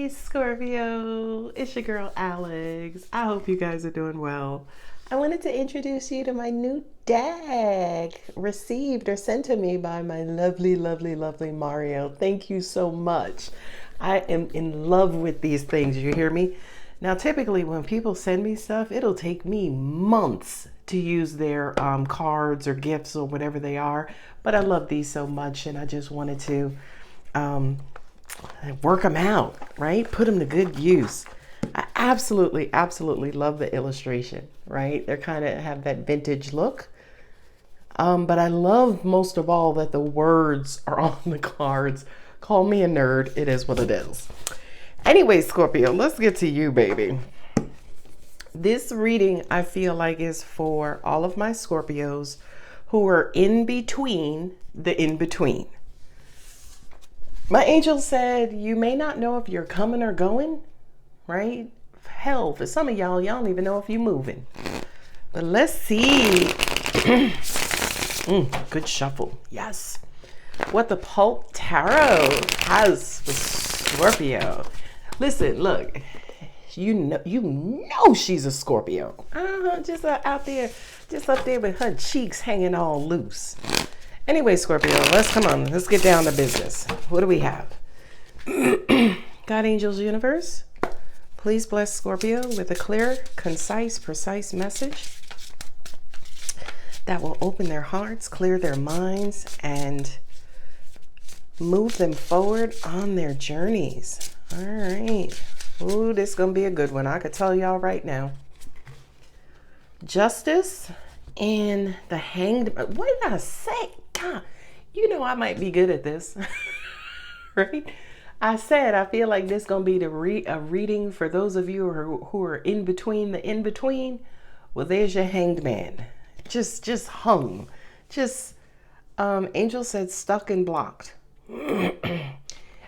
Hey Scorpio, it's your girl Alex. I hope you guys are doing well. I wanted to introduce you to my new deck received or sent to me by my lovely, lovely, lovely Mario. Thank you so much. I am in love with these things. You hear me? Now, typically, when people send me stuff, it'll take me months to use their cards or gifts or whatever they are. But I love these so much, and I just wanted to um, work them out, right? Put them to good use. I absolutely, absolutely love the illustration, right? They're kind of have that vintage look. But I love most of all that the words are on the cards. Call me a nerd. It is what it is. Anyway, Scorpio, let's get to you, baby. This reading, I feel like, is for all of my Scorpios who are in between the in between. My angel said, you may not know if you're coming or going, right? Hell, for some of y'all don't even know if you're moving. But let's see. Good shuffle. Yes. What the Pulp Tarot has for Scorpio. Listen, look. You know she's a Scorpio. Just out there, just up there with her cheeks hanging all loose. Anyway, Scorpio, let's get down to business. What do we have? God, angels, universe, please bless Scorpio with a clear, concise, precise message that will open their hearts, clear their minds, and move them forward on their journeys. All right. Ooh, this is going to be a good one. I could tell y'all right now. Justice and the Hanged. What did I say? God, you know I might be good at this. Right? I said I feel like this is going to be a reading for those of you who are in between the in between. Well, there's your Hanged Man. Just hung. Angel said stuck and blocked.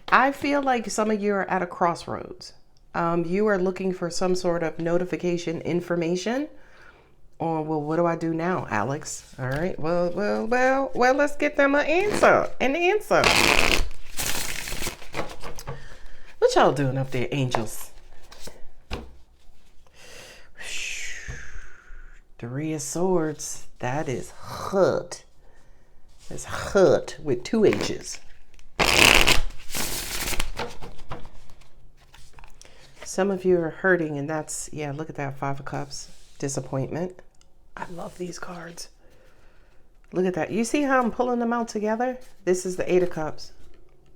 I feel like some of you are at a crossroads. You are looking for some sort of notification information. Or, well, what do I do now, Alex? All right. Well, let's get them an answer. What y'all doing up there, angels? Three of Swords. That is hurt. It's hurt with two H's. Some of you are hurting, and that's, yeah, look at that, Five of Cups. Disappointment. I love these cards. Look at that. You see how I'm pulling them out together? This is the Eight of Cups.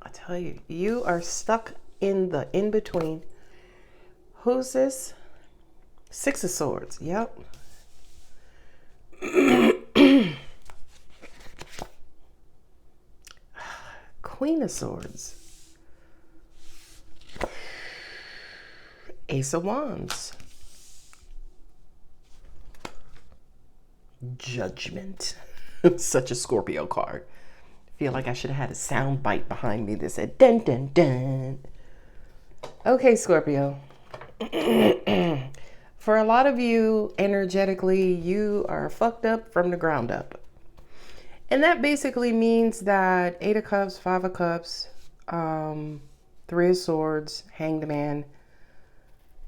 I tell you, you are stuck in the in-between. Who's this? Six of Swords. Yep. Queen of Swords. Ace of Wands. Judgment. Such a Scorpio card. I feel like I should have had a sound bite behind me that said dun dun dun. Okay, Scorpio. For a lot of you, energetically, you are fucked up from the ground up. And that basically means that Eight of Cups, Five of Cups, Three of Swords, Hanged Man.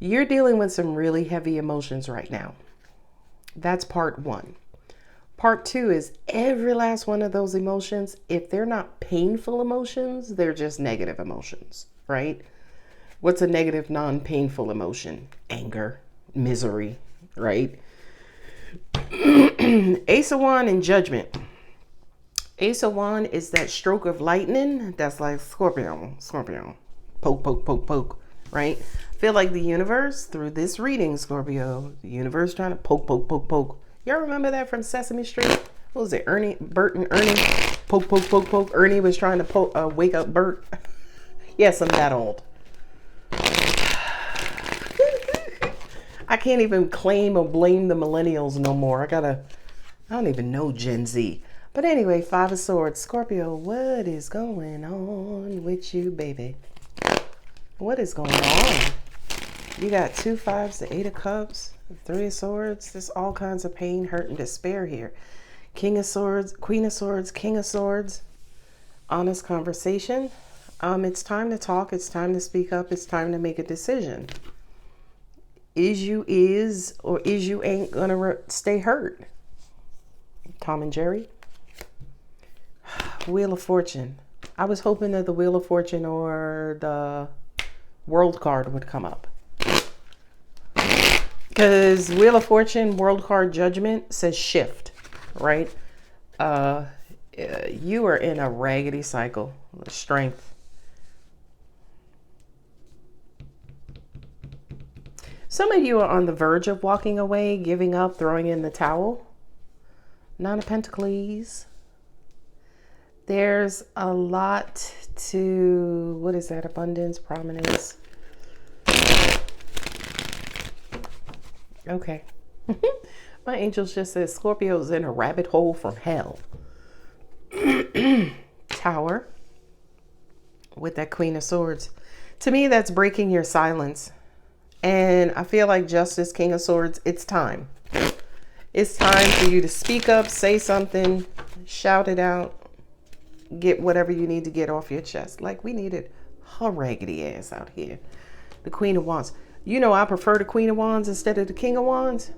You're dealing with some really heavy emotions right now. That's part one. Part two is every last one of those emotions, if they're not painful emotions, they're just negative emotions, right? What's a negative, non-painful emotion? Anger, misery, right? Ace of Wands and Judgment. Ace of Wands is that stroke of lightning that's like Scorpio, poke, poke, poke, poke, right? Feel like the universe, through this reading, Scorpio, the universe trying to poke, poke, poke, poke. Y'all remember that from Sesame Street? What was it? Bert and Ernie? Poke, poke, poke, poke. Ernie was trying to wake up Bert. Yes, I'm that old. I can't even claim or blame the millennials no more. I don't even know Gen Z. But anyway, Five of Swords. Scorpio, what is going on with you, baby? What is going on? You got two fives, the Eight of Cups, Three of Swords. There's all kinds of pain, hurt, and despair here. King of Swords, Queen of Swords, King of Swords. Honest conversation. It's time to talk. It's time to speak up. It's time to make a decision. Is or is you ain't gonna stay hurt. Tom and Jerry. Wheel of Fortune. I was hoping that the Wheel of Fortune or the World card would come up. Because Wheel of Fortune, World card, Judgment says shift, right? You are in a raggedy cycle. Strength. Some of you are on the verge of walking away, giving up, throwing in the towel. Nine of Pentacles. There's a lot to, what is that? Abundance, prominence. Okay. My angels just said Scorpio's in a rabbit hole from hell. Tower. With that Queen of Swords. To me, that's breaking your silence. And I feel like Justice, King of Swords, it's time. It's time for you to speak up, say something, shout it out, get whatever you need to get off your chest. Like we needed her raggedy ass out here. The Queen of Wands. You know I prefer the Queen of Wands instead of the King of Wands.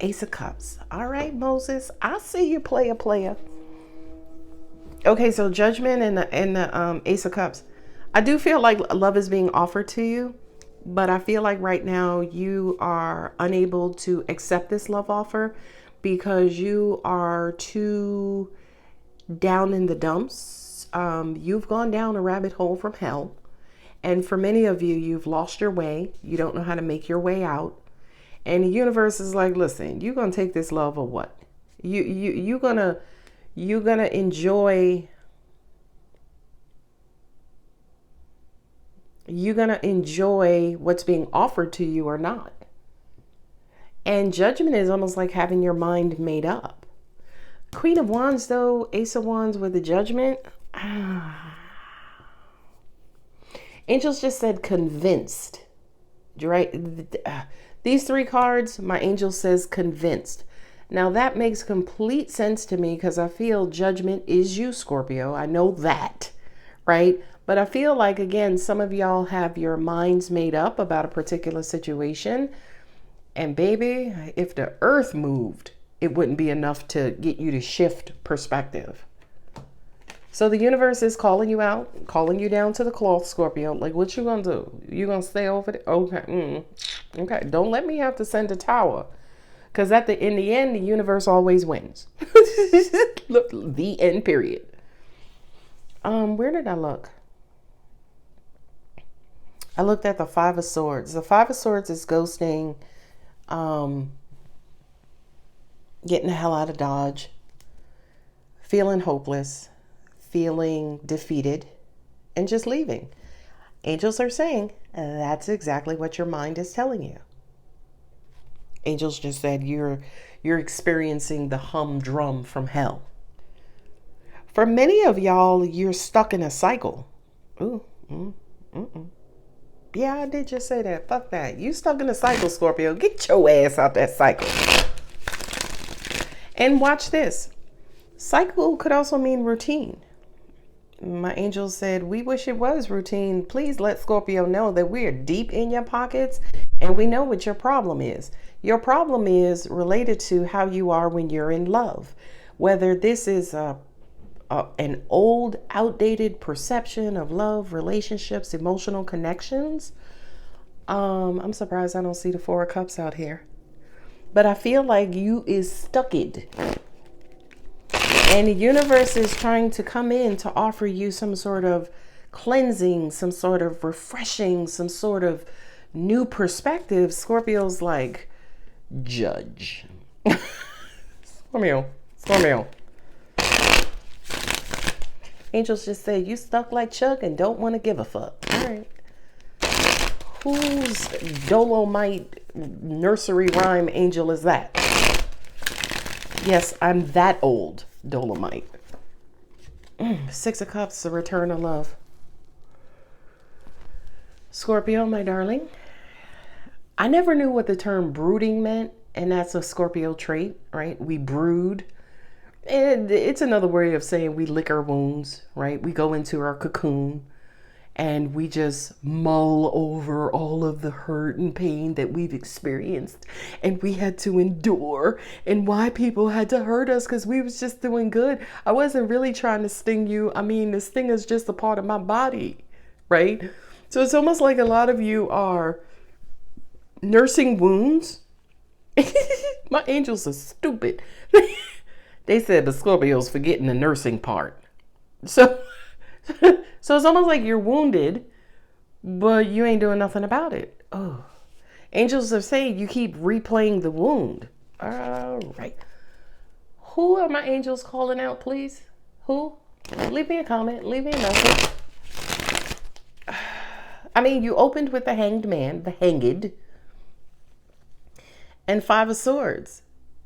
Ace of Cups. All right, Moses. I see you, player. Okay, so Judgment and the Ace of Cups. I do feel like love is being offered to you, but I feel like right now you are unable to accept this love offer because you are too down in the dumps. You've gone down a rabbit hole from hell. And for many of you, you've lost your way. You don't know how to make your way out. And the universe is like, listen, you're going to take this love or what? You're gonna enjoy. You're going to enjoy what's being offered to you or not. And Judgment is almost like having your mind made up. Queen of Wands, though, Ace of Wands with the Judgment. Angels just said convinced. Right? These three cards, my angel says convinced. Now that makes complete sense to me because I feel Judgment is you, Scorpio. I know that, right? But I feel like, again, some of y'all have your minds made up about a particular situation. And baby, if the earth moved, it wouldn't be enough to get you to shift perspective. So the universe is calling you out, calling you down to the cloth, Scorpio. Like, what you gonna do? You gonna stay over there? Okay. Okay. Don't let me have to send a tower. Because in the end, the universe always wins. Look, the end, period. Where did I look? I looked at the Five of Swords. The Five of Swords is ghosting, getting the hell out of Dodge, feeling hopeless, feeling defeated, and just leaving. Angels are saying that's exactly what your mind is telling you. Angels just said you're experiencing the humdrum from hell. For many of y'all, you're stuck in a cycle. Yeah, I did just say that. Fuck that. You stuck in a cycle, Scorpio. Get your ass out that cycle. And watch this. Cycle could also mean routine. My angel said, we wish it was routine. Please let Scorpio know that we're deep in your pockets and we know what your problem is. Your problem is related to how you are when you're in love. Whether this is an old, outdated perception of love, relationships, emotional connections. I'm surprised I don't see the Four of Cups out here. But I feel like you is stucked. And the universe is trying to come in to offer you some sort of cleansing, some sort of refreshing, some sort of new perspective. Scorpio's like, judge. Scorpio. Angels just say, you stuck like Chuck and don't want to give a fuck. All right. Whose Dolomite nursery rhyme angel is that? Yes, I'm that old Dolomite. Six of Cups, the return of love. Scorpio, my darling. I never knew what the term brooding meant, and that's a Scorpio trait, right? We brood. And it's another way of saying we lick our wounds, right? We go into our cocoon and we just mull over all of the hurt and pain that we've experienced and we had to endure, and why people had to hurt us because we was just doing good. I wasn't really trying to sting you. I mean, the sting is just a part of my body, right? So it's almost like a lot of you are nursing wounds. My angels are stupid. They said the Scorpio's forgetting the nursing part. So so it's almost like you're wounded, but you ain't doing nothing about it. Oh, angels are saying you keep replaying the wound. All right. Who are my angels calling out, please? Who? Leave me a comment. Leave me a message. I mean, you opened with the Hanged Man, the Hanged, and Five of Swords.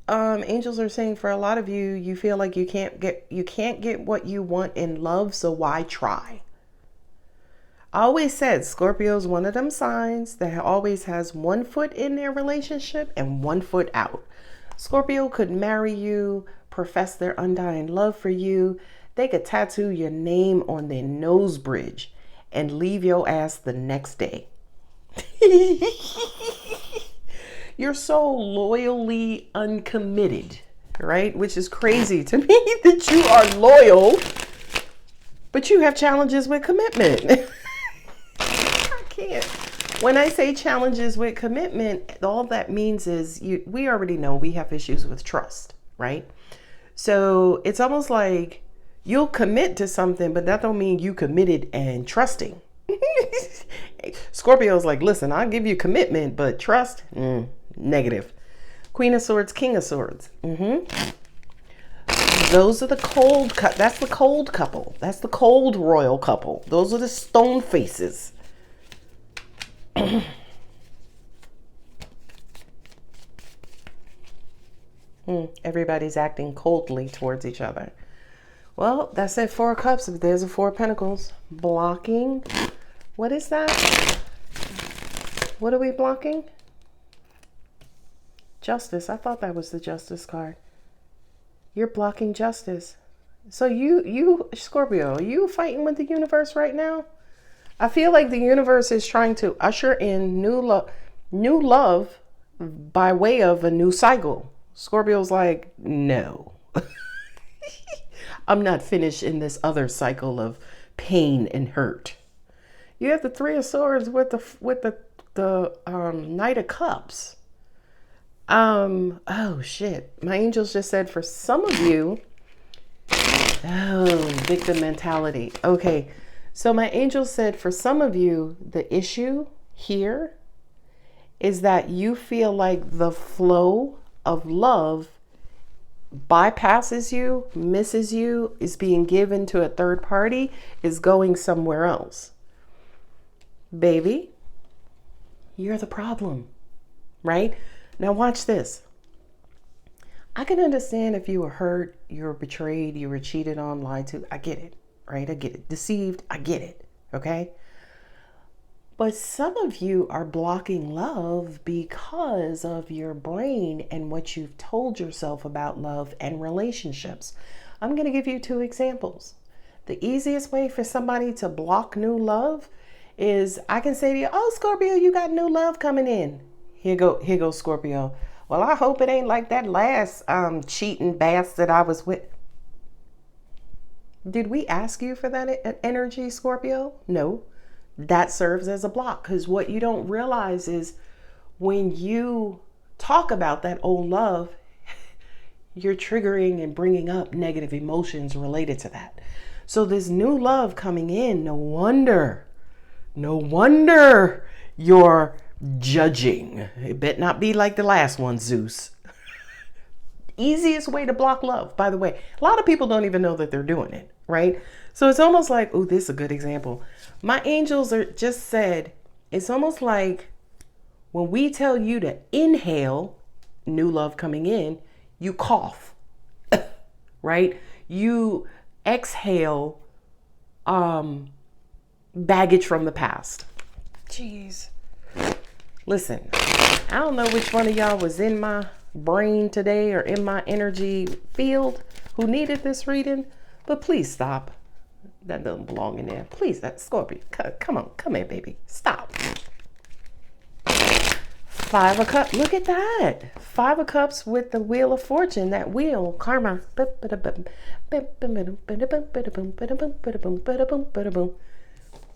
Angels are saying for a lot of you, you feel like you can't get what you want in love, so why try? I always said Scorpio's one of them signs that always has one foot in their relationship and one foot out. Scorpio could marry you, profess their undying love for you. They could tattoo your name on their nose bridge and leave your ass the next day. You're so loyally uncommitted, right? Which is crazy to me that you are loyal, but you have challenges with commitment. I can't. When I say challenges with commitment, all that means is we already know we have issues with trust, right? So it's almost like you'll commit to something, but that don't mean you committed and trusting. Scorpio's like, listen, I'll give you commitment, but trust, negative. Queen of Swords, King of Swords. Those are the cold that's the cold couple. That's the cold royal couple. Those are the stone faces. Everybody's acting coldly towards each other. Well, that's it. Four of Cups. There's a Four of Pentacles. Blocking. What is that? What are we blocking? Justice. I thought that was the Justice card. You're blocking justice. So you Scorpio, are you fighting with the universe right now? I feel like the universe is trying to usher in new love by way of a new cycle. Scorpio's like, no. I'm not finished in this other cycle of pain and hurt. You have the Three of Swords with the Knight of Cups. Oh shit. My angels just said for some of you, victim mentality. Okay. So my angels said for some of you, the issue here is that you feel like the flow of love bypasses you, misses you, is being given to a third party, is going somewhere else. Baby, you're the problem, right? Now watch this. I can understand if you were hurt, you were betrayed, you were cheated on, lied to. I get it, right? I get it. Deceived. I get it. Okay. But some of you are blocking love because of your brain and what you've told yourself about love and relationships. I'm going to give you two examples. The easiest way for somebody to block new love is I can say to you, oh, Scorpio, you got new love coming in. Here goes Scorpio. Well, I hope it ain't like that last cheating bastard I was with. Did we ask you for that energy, Scorpio? No. That serves as a block, because what you don't realize is when you talk about that old love, you're triggering and bringing up negative emotions related to that. So this new love coming in, no wonder you're judging. It better not be like the last one, Zeus. Easiest way to block love, by the way. A lot of people don't even know that they're doing it, right? So it's almost like, oh, this is a good example. My angels are just said, it's almost like when we tell you to inhale new love coming in, you cough, right? You exhale baggage from the past. Jeez. Listen, I don't know which one of y'all was in my brain today or in my energy field, who needed this reading, but please stop. That doesn't belong in there. Please, that Scorpio, come on, come here, baby. Stop. 5 of Cups. Look at that. 5 of Cups with the Wheel of Fortune. That wheel, karma.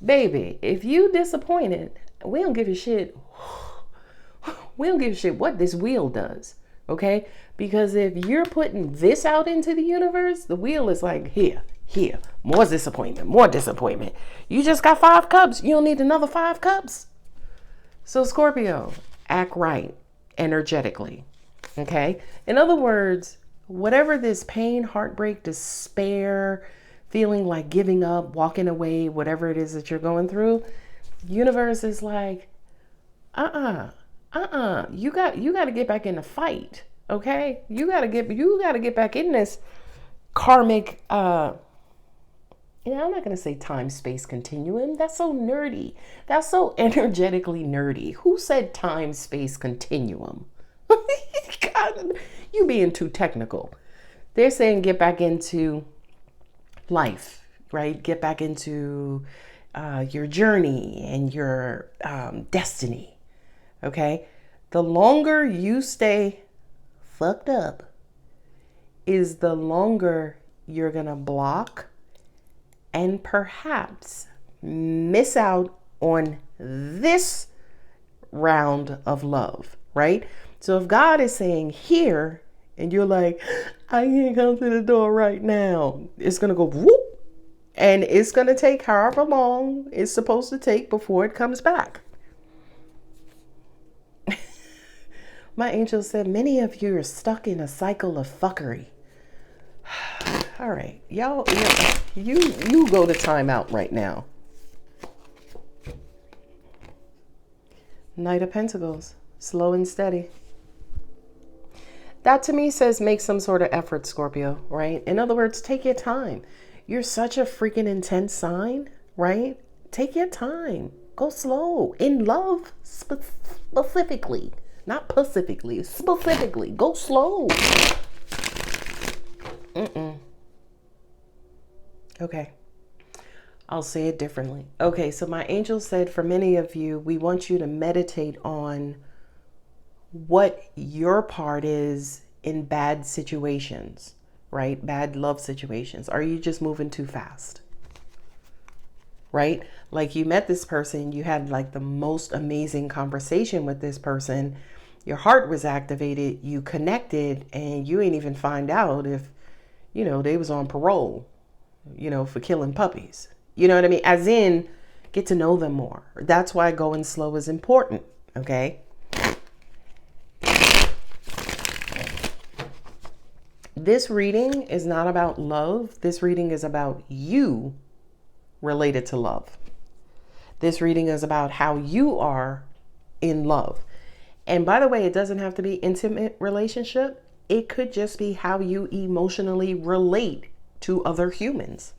Baby, if you disappointed, we don't give a shit. We don't give a shit what this wheel does. Okay? Because if you're putting this out into the universe, the wheel is like, here, more disappointment, more disappointment. You just got 5 cups. You don't need another 5 cups. So Scorpio, act right energetically. Okay? In other words, whatever this pain, heartbreak, despair, feeling like giving up, walking away, whatever it is that you're going through, universe is like, you got to get back in the fight. Okay? You got to get back in this karmic I'm not going to say time space continuum. That's so nerdy. That's so energetically nerdy. Who said time space continuum? God, you being too technical. They're saying get back into life, right? Get back into your journey and your destiny. Okay? The longer you stay fucked up is the longer you're going to block and perhaps miss out on this round of love, right? So if God is saying here, and you're like, I can't come to the door right now, it's going to go whoop, and it's going to take however long it's supposed to take before it comes back. My angel said, many of you are stuck in a cycle of fuckery. All right, y'all, you go to timeout right now. Knight of Pentacles, slow and steady. That to me says make some sort of effort, Scorpio, right? In other words, take your time. You're such a freaking intense sign, right? Take your time. Go slow. In love, specifically. Not pacifically, specifically. Go slow. Okay. I'll say it differently. Okay, so my angel said for many of you, we want you to meditate on what your part is in bad situations, right? Bad love situations. Are you just moving too fast? Right? Like you met this person, you had like the most amazing conversation with this person. Your heart was activated, you connected, and you ain't even find out if, they was on parole, for killing puppies. You know what I mean? As in, get to know them more. That's why going slow is important, okay? This reading is not about love. This reading is about you related to love. This reading is about how you are in love. And by the way, it doesn't have to be intimate relationship. It could just be how you emotionally relate to other humans.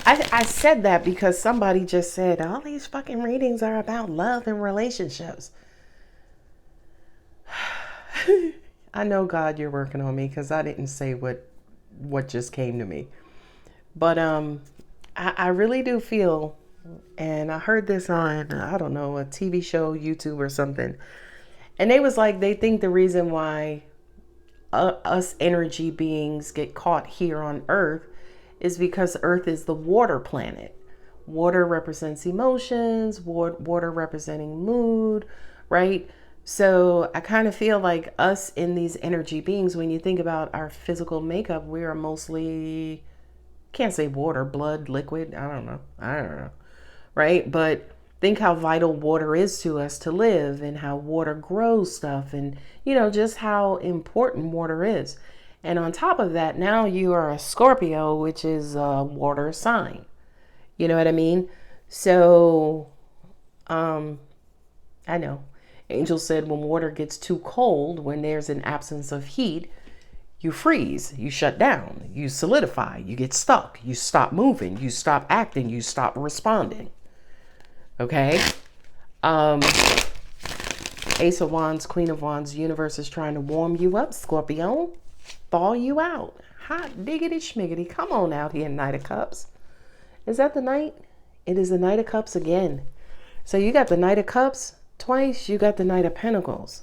I said that because somebody just said, all these fucking readings are about love and relationships. I know, God, you're working on me because I didn't say what just came to me. But I really do feel, and I heard this on, I don't know, a TV show, YouTube or something. And they was like, they think the reason why us energy beings get caught here on Earth is because Earth is the water planet. Water represents emotions, water representing mood, right? So I kind of feel like us in these energy beings, when you think about our physical makeup, we are mostly, can't say water, blood, liquid, I don't know, right? But think how vital water is to us to live and how water grows stuff and, just how important water is. And on top of that, now you are a Scorpio, which is a water sign. You know what I mean? So, I know. Angel said when water gets too cold, when there's an absence of heat, you freeze, you shut down, you solidify, you get stuck, you stop moving, you stop acting, you stop responding. Okay? Ace of Wands, Queen of Wands, universe is trying to warm you up, Scorpio. thaw you out. Hot diggity schmiggity. Come on out here, Knight of Cups. Is that the Knight? It is the Knight of Cups again. So you got the Knight of Cups twice. You got the Knight of Pentacles.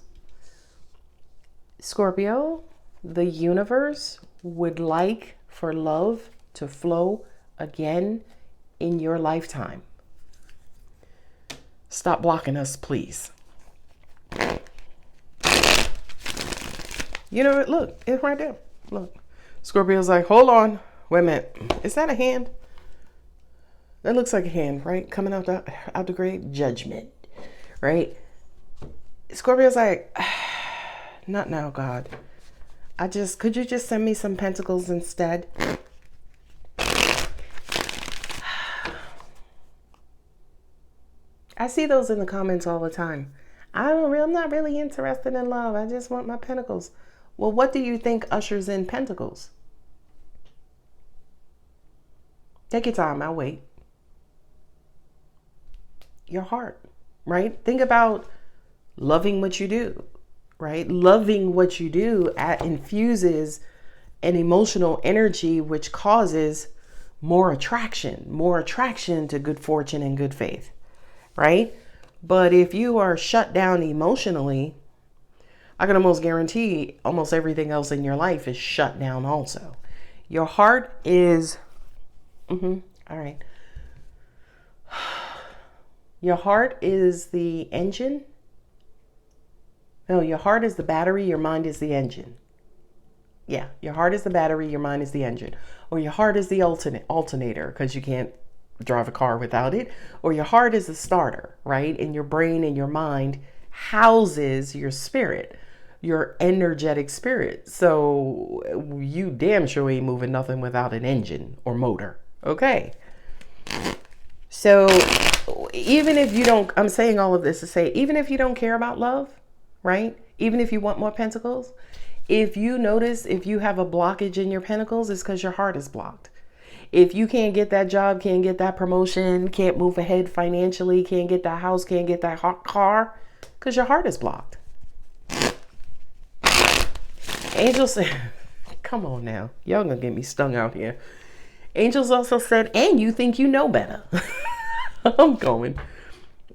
Scorpio, the universe would like for love to flow again in your lifetime. Stop blocking us, please. You know what? Look, it's right there. Look. Scorpio's like, hold on. Wait a minute. Is that a hand? That looks like a hand, right? Coming out the grave. Judgment, right? Scorpio's like, not now, God. Could you just send me some pentacles instead? I see those in the comments all the time. I'm not really interested in love. I just want my pentacles. Well, what do you think ushers in pentacles? Take your time. I'll wait. Your heart, right? Think about loving what you do, right? Loving what you do infuses an emotional energy which causes more attraction to good fortune and good faith, right? But if you are shut down emotionally, I can almost guarantee almost everything else in your life is shut down also. Your heart is, all right. Your heart is the engine. No, your heart is the battery. Your mind is the engine. Yeah, your heart is the battery. Your mind is the engine. Or your heart is the alternator because you can't drive a car without it. Or your heart is the starter, right? And your brain and your mind houses your spirit, your energetic spirit. So you damn sure ain't moving nothing without an engine or motor. Okay. So even if you don't, I'm saying all of this to say, even if you don't care about love, right? Even if you want more pentacles, if you notice, if you have a blockage in your pentacles, it's because your heart is blocked. If you can't get that job, can't get that promotion, can't move ahead financially, can't get that house, can't get that hot car, because your heart is blocked. Angels said, come on now. Y'all gonna get me stung out here. Angels also said, and you think you know better. I'm going.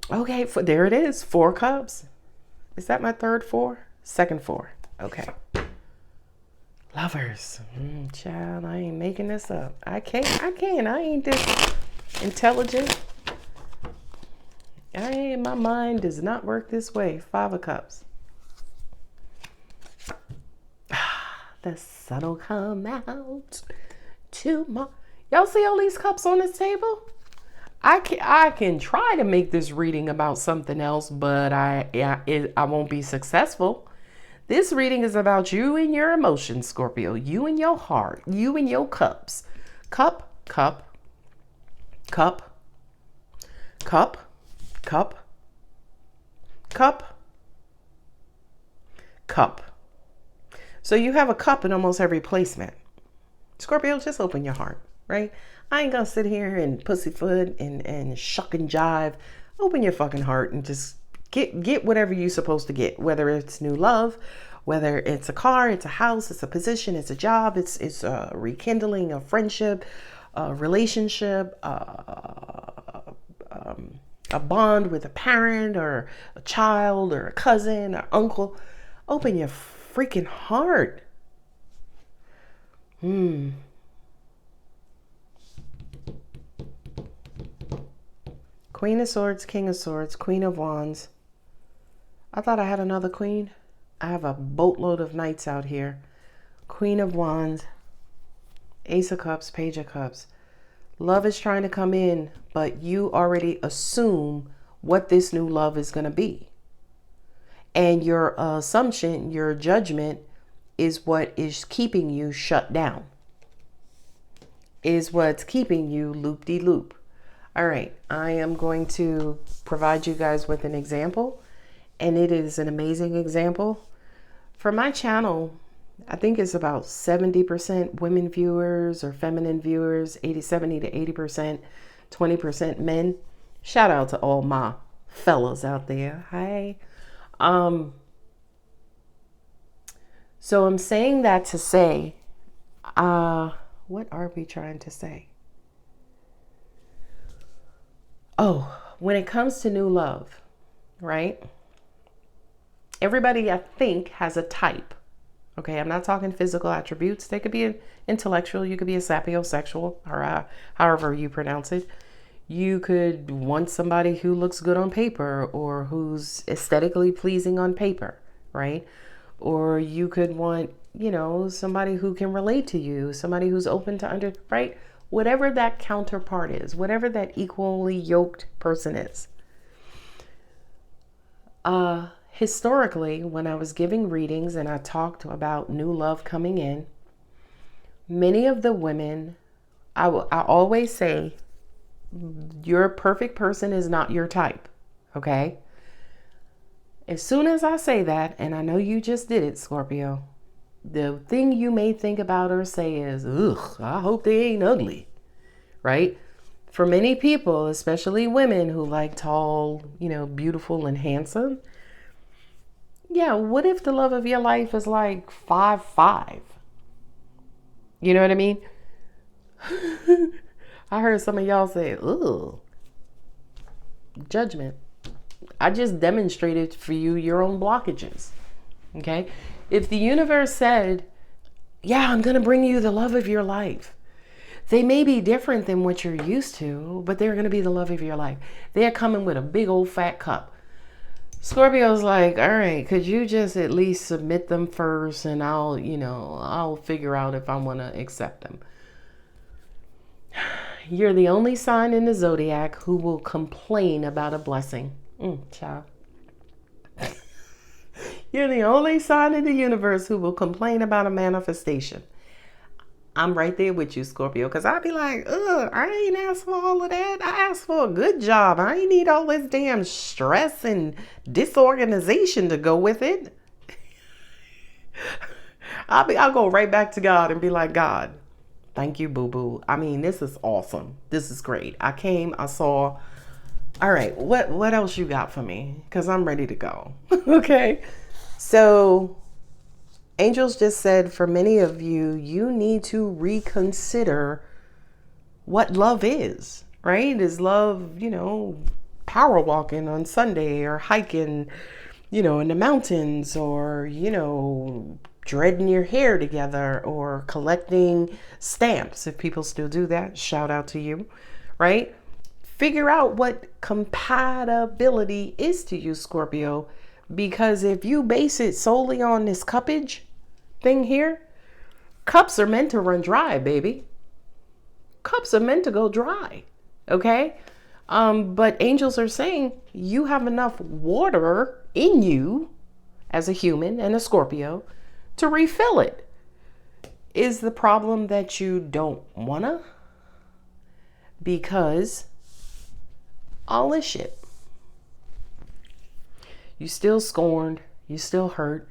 Okay, there it is. 4 cups. Is that my third 4? Second 4. Okay. Lovers. Child, I ain't making this up. I can't. I ain't this intelligent. My mind does not work this way. 5 of cups. The sun will come out tomorrow. Y'all see all these cups on this table? I can try to make this reading about something else, but I won't be successful. This reading is about you and your emotions, Scorpio. You and your heart. You and your cups. Cup, cup, cup, cup, cup, cup, cup. So you have a cup in almost every placement. Scorpio, just open your heart, right? I ain't gonna sit here and pussyfoot and shuck and jive. Open your fucking heart and just get whatever you're supposed to get, whether it's new love, whether it's a car, it's a house, it's a position, it's a job, it's a rekindling of friendship, a relationship, a bond with a parent or a child or a cousin or uncle. Open your freaking heart. Queen of Swords, King of Swords, Queen of Wands. I thought I had another queen. I have a boatload of knights out here. Queen of Wands, Ace of Cups, Page of Cups. Love is trying to come in, but you already assume what this new love is going to be. And your assumption, your judgment is what is keeping you shut down. Is what's keeping you loop-de-loop. All right, I am going to provide you guys with an example, and it is an amazing example. For my channel, I think it's about 70% women viewers or feminine viewers, 70 to 80%, 20% men. Shout out to all my fellas out there. Hi. So I'm saying that to say, what are we trying to say? Oh, when it comes to new love, right? Everybody, I think, has a type. Okay, I'm not talking physical attributes. They could be an intellectual. You could be a sapiosexual, or however you pronounce it. You could want somebody who looks good on paper or who's aesthetically pleasing on paper, right? Or you could want, somebody who can relate to you, somebody who's open to right? Whatever that counterpart is, whatever that equally yoked person is. Historically, when I was giving readings and I talked about new love coming in, many of the women, I always say, your perfect person is not your type, okay? As soon as I say that, and I know you just did it, Scorpio, the thing you may think about or say is, ugh, I hope they ain't ugly, right? For many people, especially women who like tall, beautiful and handsome, yeah, what if the love of your life is like 5'5"? You know what I mean? I heard some of y'all say, ooh, judgment. I just demonstrated for you your own blockages. Okay? If the universe said, yeah, I'm going to bring you the love of your life, they may be different than what you're used to, but they're going to be the love of your life. They're coming with a big old fat cup. Scorpio's like, all right, could you just at least submit them first and I'll figure out if I want to accept them. You're the only sign in the zodiac who will complain about a blessing. Child. You're the only sign in the universe who will complain about a manifestation. I'm right there with you, Scorpio, because I'd be like, I ain't asked for all of that. I asked for a good job. I ain't need all this damn stress and disorganization to go with it. I'll go right back to God and be like, God, thank you, boo-boo. I mean, this is awesome. This is great. I came, I saw. All right, what else you got for me? Because I'm ready to go. Okay. So angels just said for many of you, you need to reconsider what love is, right? Is love, power walking on Sunday or hiking, in the mountains or, dreading your hair together or collecting stamps. If people still do that, shout out to you, right? Figure out what compatibility is to you, Scorpio, because if you base it solely on this cuppage thing here, cups are meant to run dry, baby. Cups are meant to go dry, okay? But angels are saying you have enough water in you as a human and a Scorpio to refill it. Is the problem that you don't wanna? Because all this shit. You still scorned, you still hurt,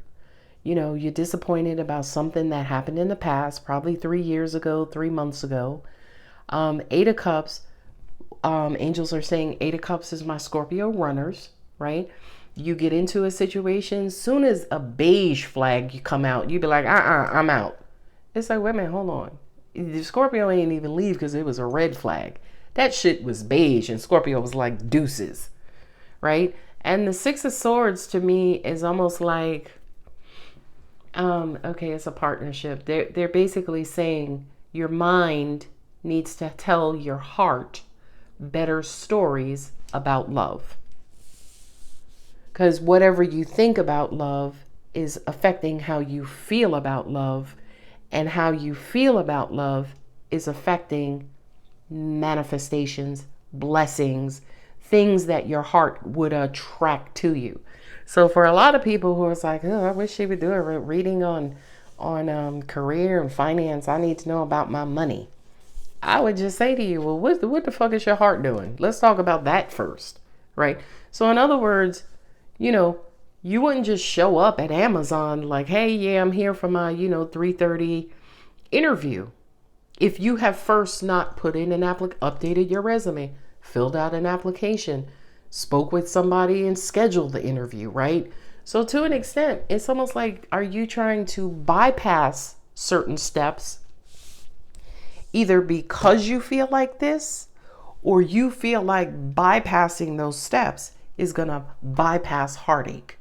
you're disappointed about something that happened in the past, probably 3 years ago, 3 months ago. 8 of Cups, angels are saying 8 of Cups is my Scorpio runners, right? You get into a situation, soon as a beige flag you come out, you be like, I'm out. It's like, wait a minute, hold on. The Scorpio ain't even leave because it was a red flag. That shit was beige and Scorpio was like deuces, right? And the 6 of Swords to me is almost like, okay, it's a partnership. They're basically saying your mind needs to tell your heart better stories about love. Because whatever you think about love is affecting how you feel about love, and how you feel about love is affecting manifestations, blessings, things that your heart would attract to you. So for a lot of people who are like, I wish she would do a reading on career and finance. I need to know about my money. I would just say to you, well, what the fuck is your heart doing? Let's talk about that first, right? So in other words, you wouldn't just show up at Amazon like, hey, yeah, I'm here for my, 3:30 interview. If you have first not put in updated your resume, filled out an application, spoke with somebody and scheduled the interview, right? So to an extent, it's almost like, are you trying to bypass certain steps either because you feel like this, or you feel like bypassing those steps is going to bypass heartache?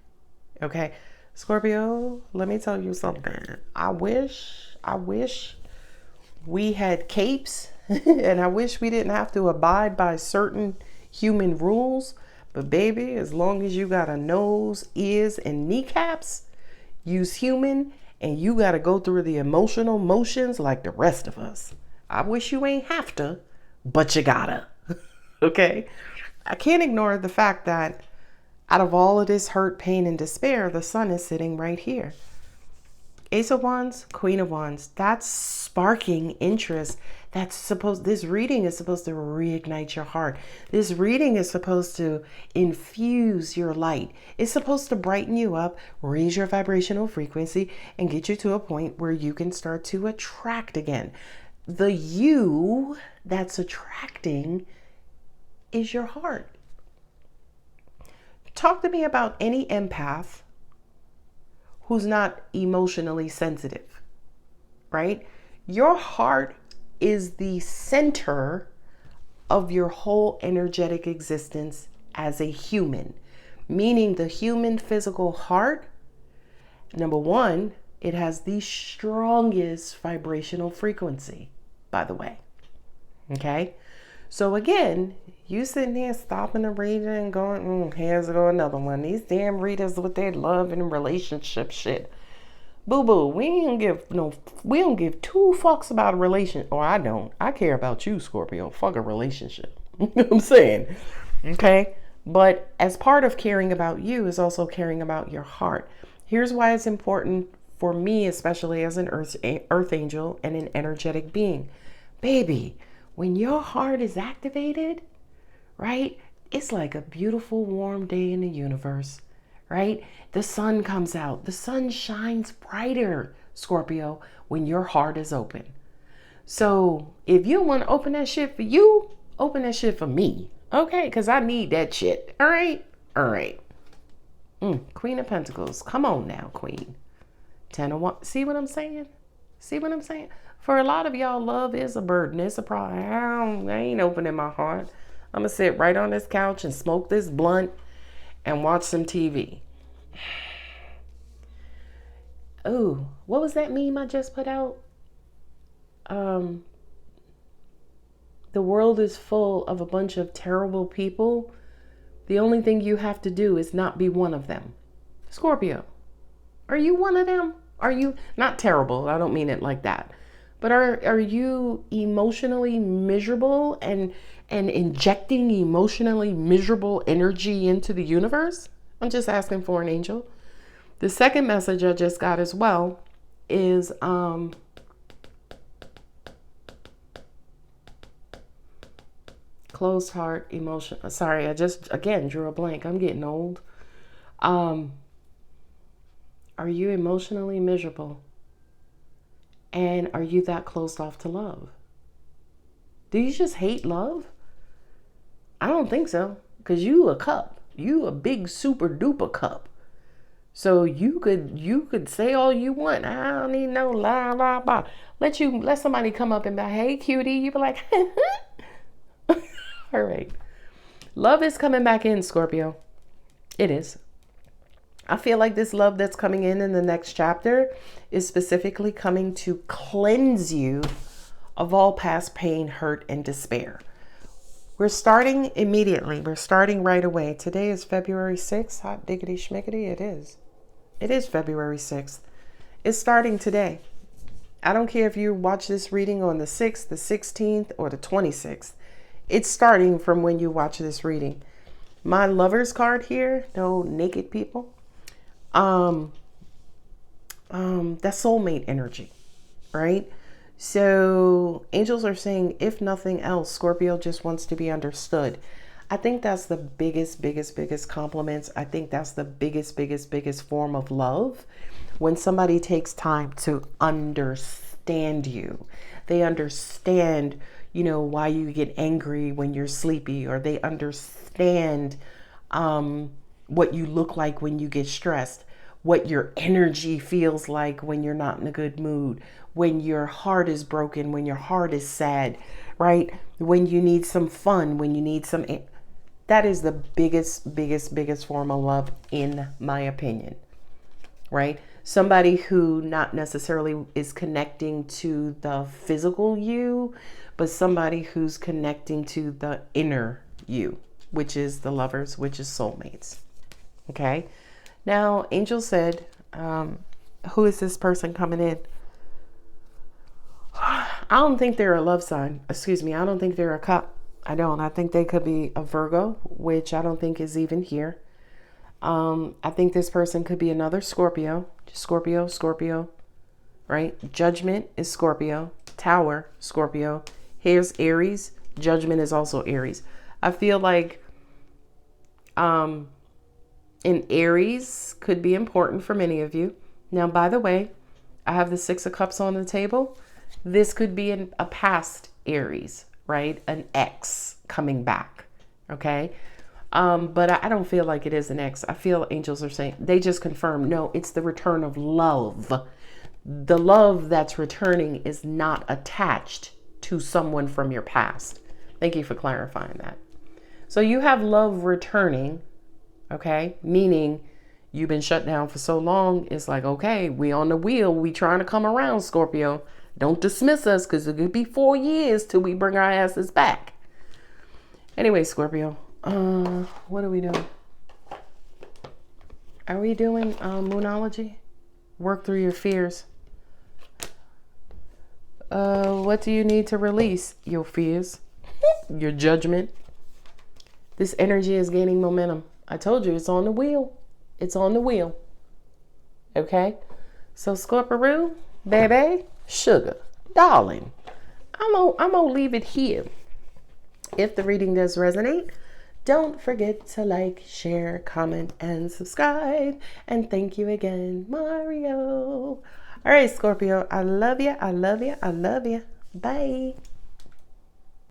Okay. Scorpio, let me tell you something. I wish we had capes and I wish we didn't have to abide by certain human rules. But baby, as long as you got a nose, ears, and kneecaps, you's human and you got to go through the emotional motions like the rest of us. I wish you ain't have to, but you gotta. Okay? I can't ignore the fact that out of all of this hurt, pain, and despair, the sun is sitting right here. Ace of Wands, Queen of Wands. That's sparking interest. This reading is supposed to reignite your heart. This reading is supposed to infuse your light. It's supposed to brighten you up, raise your vibrational frequency, and get you to a point where you can start to attract again. The you that's attracting is your heart. Talk to me about any empath who's not emotionally sensitive, right? Your heart is the center of your whole energetic existence as a human, meaning the human physical heart. Number one, it has the strongest vibrational frequency, by the way. Okay? So again, you sitting there stopping and reading and going, here's another one. These damn readers with their love and relationship shit. Boo boo, we don't give two fucks about a relationship. Or I don't. I care about you, Scorpio. Fuck a relationship. You know what I'm saying? Okay? But as part of caring about you is also caring about your heart. Here's why it's important for me, especially as an earth angel and an energetic being. Baby, when your heart is activated, right? It's like a beautiful warm day in the universe, right? The sun comes out. The sun shines brighter, Scorpio, when your heart is open. So if you want to open that shit for you, open that shit for me. Okay? Because I need that shit. All right? All right. Queen of Pentacles. Come on now, Queen. 10 of Wands. See what I'm saying? See what I'm saying? For a lot of y'all, love is a burden. It's a problem. I ain't opening my heart. I'm going to sit right on this couch and smoke this blunt and watch some TV. Oh, what was that meme I just put out? The world is full of a bunch of terrible people. The only thing you have to do is not be one of them. Scorpio, are you one of them? Are you not terrible? I don't mean it like that. But are you emotionally miserable and injecting emotionally miserable energy into the universe? I'm just asking for an angel. The second message I just got as well is closed heart, emotion. Sorry, I just again drew a blank. I'm getting old. Are you emotionally miserable? And are you that closed off to love? Do you just hate love? I don't think so. Because you a cup. You a big super duper cup. So you could say all you want. I don't need no la la la. Let somebody come up and be like, hey cutie. You be like, all right. Love is coming back in, Scorpio. It is. I feel like this love that's coming in the next chapter is specifically coming to cleanse you of all past pain, hurt, and despair. We're starting immediately. We're starting right away. Today is February 6th. Hot diggity schmickety. It is. It is February 6th. It's starting today. I don't care if you watch this reading on the 6th, the 16th, or the 26th. It's starting from when you watch this reading. My lover's card here, no naked people. That's soulmate energy, right? So angels are saying, if nothing else, Scorpio just wants to be understood. I think that's the biggest compliments. I think that's the biggest form of love. When somebody takes time to understand you, they understand, why you get angry when you're sleepy, or they understand, what you look like when you get stressed, what your energy feels like when you're not in a good mood, when your heart is broken, when your heart is sad, right? When you need some fun, when you need some. That is the biggest form of love, in my opinion, right? Somebody who not necessarily is connecting to the physical you, but somebody who's connecting to the inner you, which is the lovers, which is soulmates. Okay. Now, Angel said, who is this person coming in? I don't think they're a love sign. Excuse me. I don't think they're a cup. I don't. I think they could be a Virgo, which I don't think is even here. I think this person could be another Scorpio, right? Judgment is Scorpio, Tower, Scorpio. Here's Aries. Judgment is also Aries. I feel like an Aries could be important for many of you. Now, by the way, I have the Six of Cups on the table. This could be a past Aries, right? An ex coming back, okay? But I don't feel like it is an ex. I feel angels are saying, they just confirm, no, it's the return of love. The love that's returning is not attached to someone from your past. Thank you for clarifying that. So you have love returning, okay? Meaning you've been shut down for so long. It's like, okay, we on the wheel. We trying to come around, Scorpio. Don't dismiss us, because it could be 4 years till we bring our asses back. Anyway, Scorpio, what are we doing? Are we doing Moonology? Work through your fears. What do you need to release? Your fears, your judgment. This energy is gaining momentum. I told you, it's on the wheel. It's on the wheel. Okay? So Scorpio, baby, sugar, darling, I'm gonna leave it here. If the reading does resonate, don't forget to like, share, comment, and subscribe. And thank you again, Mario. All right, Scorpio, I love you. I love you. I love you. Bye.